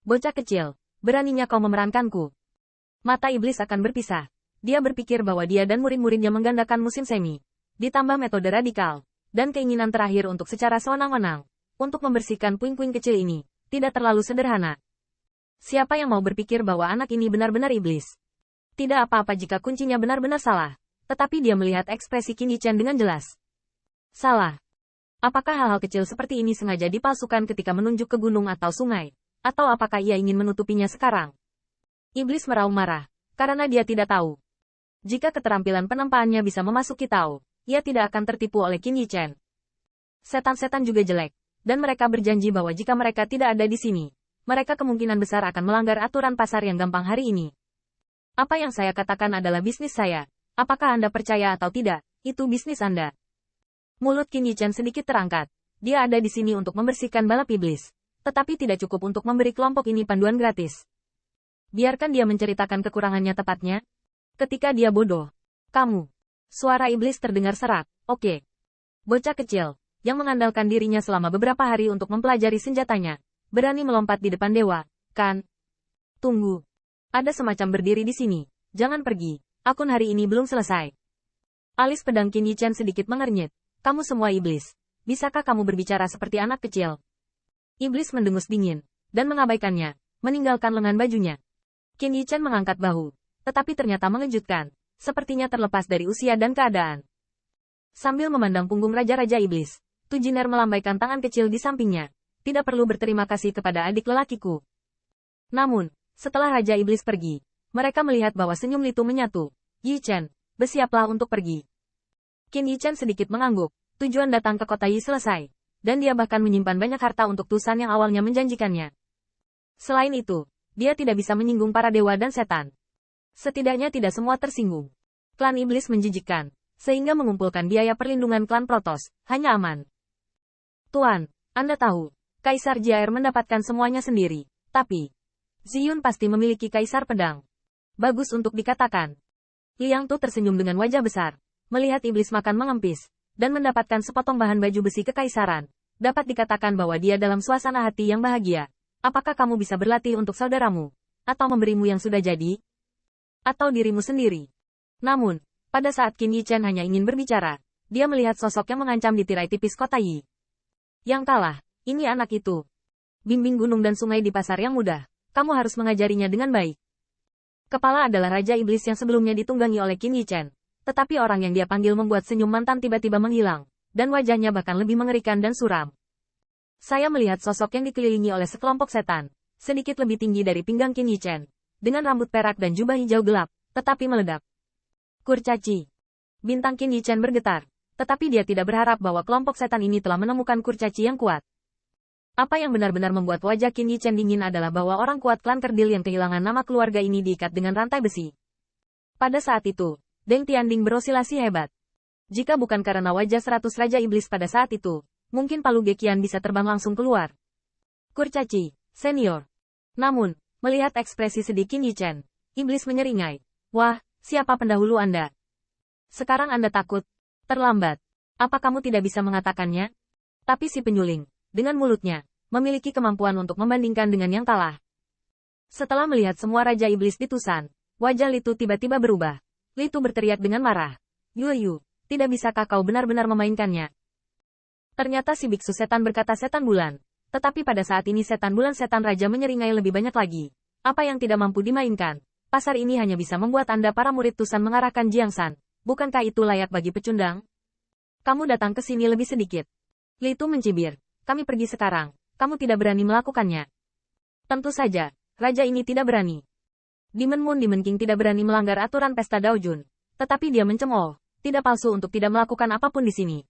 Bocah kecil, beraninya kau memerankanku. Mata iblis akan berpisah. Dia berpikir bahwa dia dan murid-muridnya menggandakan musim semi. Ditambah metode radikal, dan keinginan terakhir untuk secara sewenang-wenang, untuk membersihkan puing-puing kecil ini, tidak terlalu sederhana. Siapa yang mau berpikir bahwa anak ini benar-benar iblis? Tidak apa-apa jika kuncinya benar-benar salah. Tetapi dia melihat ekspresi Qin Yichen dengan jelas. Salah. Apakah hal-hal kecil seperti ini sengaja dipalsukan ketika menunjuk ke gunung atau sungai? Atau apakah ia ingin menutupinya sekarang? Iblis meraung marah, karena dia tidak tahu. Jika keterampilan penampaannya bisa memasuki Tao, ia tidak akan tertipu oleh Qin Yichen. Setan-setan juga jelek, dan mereka berjanji bahwa jika mereka tidak ada di sini, mereka kemungkinan besar akan melanggar aturan pasar yang gampang hari ini. Apa yang saya katakan adalah bisnis saya. Apakah Anda percaya atau tidak, itu bisnis Anda. Mulut Qin Yichen sedikit terangkat. Dia ada di sini untuk membersihkan balap iblis. Tetapi tidak cukup untuk memberi kelompok ini panduan gratis. Biarkan dia menceritakan kekurangannya tepatnya. Ketika dia bodoh. Kamu. Suara iblis terdengar serak. Oke. Bocah kecil, yang mengandalkan dirinya selama beberapa hari untuk mempelajari senjatanya, berani melompat di depan dewa, kan? Tunggu. Ada semacam berdiri di sini. Jangan pergi. Akun hari ini belum selesai. Alis pedang Qin Yichen sedikit mengernyit. Kamu semua iblis. Bisakah kamu berbicara seperti anak kecil? Iblis mendengus dingin, dan mengabaikannya, meninggalkan lengan bajunya. Qin Yichen mengangkat bahu, tetapi ternyata mengejutkan, sepertinya terlepas dari usia dan keadaan. Sambil memandang punggung raja-raja iblis, Tujiner melambaikan tangan kecil di sampingnya. Tidak perlu berterima kasih kepada adik lelakiku. Namun, setelah raja iblis pergi, mereka melihat bahwa senyum Litu menyatu. Yichen, bersiaplah untuk pergi. Qin Yichen sedikit mengangguk, tujuan datang ke kota Yi selesai. Dan dia bahkan menyimpan banyak harta untuk tusan yang awalnya menjanjikannya. Selain itu, dia tidak bisa menyinggung para dewa dan setan. Setidaknya tidak semua tersinggung. Klan iblis menjijikkan, sehingga mengumpulkan biaya perlindungan klan Protoss, hanya aman. Tuan, Anda tahu, Kaisar Jair mendapatkan semuanya sendiri, tapi Ziyun pasti memiliki kaisar pedang. Bagus untuk dikatakan. Liang Tu tersenyum dengan wajah besar, melihat iblis makan mengempis, dan mendapatkan sepotong bahan baju besi kekaisaran. Dapat dikatakan bahwa dia dalam suasana hati yang bahagia. Apakah kamu bisa berlatih untuk saudaramu? Atau memberimu yang sudah jadi? Atau dirimu sendiri? Namun, pada saat Qin Yichen hanya ingin berbicara, dia melihat sosok yang mengancam di tirai tipis kota Yi. Yang kalah, ini anak itu. Bimbing gunung dan sungai di pasar yang mudah. Kamu harus mengajarinya dengan baik. Kepala adalah Raja Iblis yang sebelumnya ditunggangi oleh Qin Yichen. Tetapi orang yang dia panggil membuat senyum mantan tiba-tiba menghilang, dan wajahnya bahkan lebih mengerikan dan suram. Saya melihat sosok yang dikelilingi oleh sekelompok setan, sedikit lebih tinggi dari pinggang Qin Yichen, dengan rambut perak dan jubah hijau gelap, tetapi meledak. Kurcaci. Bintang Qin Yichen bergetar, tetapi dia tidak berharap bahwa kelompok setan ini telah menemukan kurcaci yang kuat. Apa yang benar-benar membuat wajah Qin Yichen dingin adalah bahwa orang kuat klan kerdil yang kehilangan nama keluarga ini diikat dengan rantai besi. Pada saat itu, Deng Tianding berosilasi hebat. Jika bukan karena wajah 100 Raja Iblis pada saat itu, mungkin Palu Gekian bisa terbang langsung keluar. Kurcaci, senior. Namun, melihat ekspresi sedih Qin Yichen, Iblis menyeringai. Wah, siapa pendahulu Anda? Sekarang Anda takut? Terlambat. Apa kamu tidak bisa mengatakannya? Tapi si penyuling, dengan mulutnya, memiliki kemampuan untuk membandingkan dengan yang kalah. Setelah melihat semua Raja Iblis ditusan, wajah Litu tiba-tiba berubah. Litu berteriak dengan marah. Yu, tidak bisakah kau benar-benar memainkannya? Ternyata si biksu setan berkata setan bulan. Tetapi pada saat ini setan bulan setan raja menyeringai lebih banyak lagi. Apa yang tidak mampu dimainkan? Pasar ini hanya bisa membuat Anda para murid Tusan mengarahkan Jiangsan. Bukankah itu layak bagi pecundang? Kamu datang ke sini lebih sedikit. Litu mencibir. Kami pergi sekarang. Kamu tidak berani melakukannya. Tentu saja, raja ini tidak berani. Demon Moon Demon King tidak berani melanggar aturan pesta Daojun. Tetapi dia mencemooh, tidak palsu untuk tidak melakukan apapun di sini.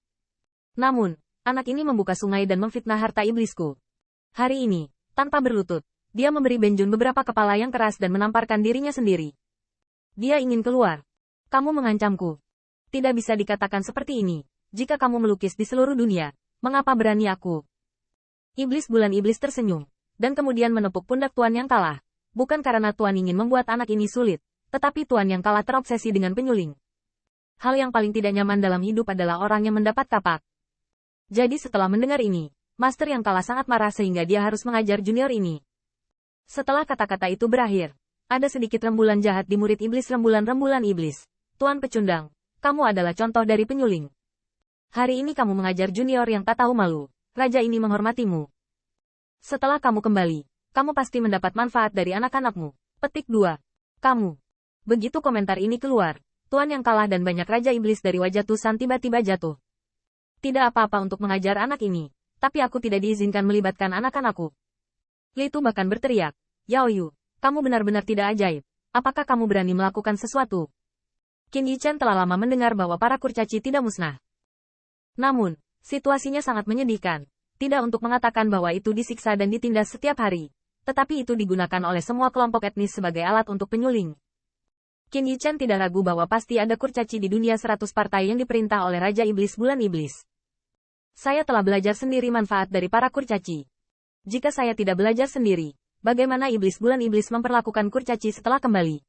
Namun, anak ini membuka sungai dan memfitnah harta iblisku. Hari ini, tanpa berlutut, dia memberi Benjun beberapa kepala yang keras dan menamparkan dirinya sendiri. Dia ingin keluar. Kamu mengancamku. Tidak bisa dikatakan seperti ini. Jika kamu melukis di seluruh dunia, mengapa berani aku? Iblis bulan iblis tersenyum, dan kemudian menepuk pundak tuan yang kalah. Bukan karena Tuan ingin membuat anak ini sulit, tetapi Tuan yang kalah terobsesi dengan penyuling. Hal yang paling tidak nyaman dalam hidup adalah orang yang mendapat kapak. Jadi setelah mendengar ini, Master yang kalah sangat marah sehingga dia harus mengajar junior ini. Setelah kata-kata itu berakhir, ada sedikit rembulan jahat di murid iblis rembulan-rembulan iblis. Tuan pecundang, kamu adalah contoh dari penyuling. Hari ini kamu mengajar junior yang tak tahu malu. Raja ini menghormatimu. Setelah kamu kembali, kamu pasti mendapat manfaat dari anak-anakmu. Petik 2. Kamu. Begitu komentar ini keluar, Tuan yang kalah dan banyak Raja Iblis dari wajah Tusan tiba-tiba jatuh. Tidak apa-apa untuk mengajar anak ini, tapi aku tidak diizinkan melibatkan anak-anakku. Li Tu bahkan berteriak, Yao Yu, kamu benar-benar tidak ajaib. Apakah kamu berani melakukan sesuatu? Qin Yichen telah lama mendengar bahwa para kurcaci tidak musnah. Namun, situasinya sangat menyedihkan. Tidak untuk mengatakan bahwa itu disiksa dan ditindas setiap hari, tetapi itu digunakan oleh semua kelompok etnis sebagai alat untuk penyuling. Qin Yichen tidak ragu bahwa pasti ada kurcaci di dunia 100 partai yang diperintah oleh Raja Iblis Bulan Iblis. Saya telah belajar sendiri manfaat dari para kurcaci. Jika saya tidak belajar sendiri, bagaimana Iblis Bulan Iblis memperlakukan kurcaci setelah kembali?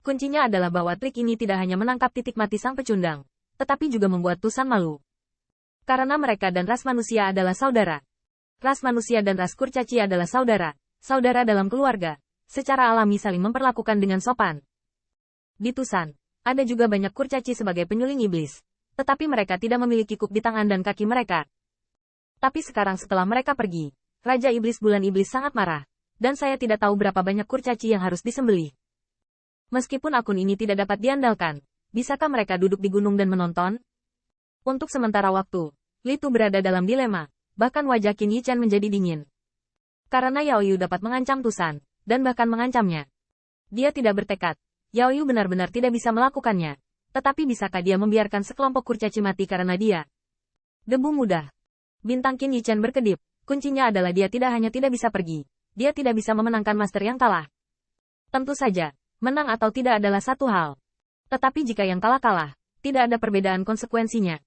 Kuncinya adalah bahwa trik ini tidak hanya menangkap titik mati sang pecundang, tetapi juga membuat Tusan malu. Karena mereka dan ras manusia adalah saudara. Ras manusia dan ras kurcaci adalah saudara, saudara dalam keluarga, secara alami saling memperlakukan dengan sopan. Di Tusan, ada juga banyak kurcaci sebagai penyuling iblis, tetapi mereka tidak memiliki kup di tangan dan kaki mereka. Tapi sekarang setelah mereka pergi, Raja Iblis Bulan Iblis sangat marah, dan saya tidak tahu berapa banyak kurcaci yang harus disembelih. Meskipun akun ini tidak dapat diandalkan, bisakah mereka duduk di gunung dan menonton? Untuk sementara waktu, Li Tu berada dalam dilema, bahkan wajah Qin Yichen menjadi dingin. Karena Yao Yu dapat mengancam Tusan, dan bahkan mengancamnya. Dia tidak bertekad, Yao Yu benar-benar tidak bisa melakukannya. Tetapi bisakah dia membiarkan sekelompok kurcaci mati karena dia? Debu mudah. Bintang Qin Yichen berkedip, kuncinya adalah dia tidak hanya tidak bisa pergi, dia tidak bisa memenangkan master yang kalah. Tentu saja, menang atau tidak adalah satu hal. Tetapi jika yang kalah-kalah, tidak ada perbedaan konsekuensinya.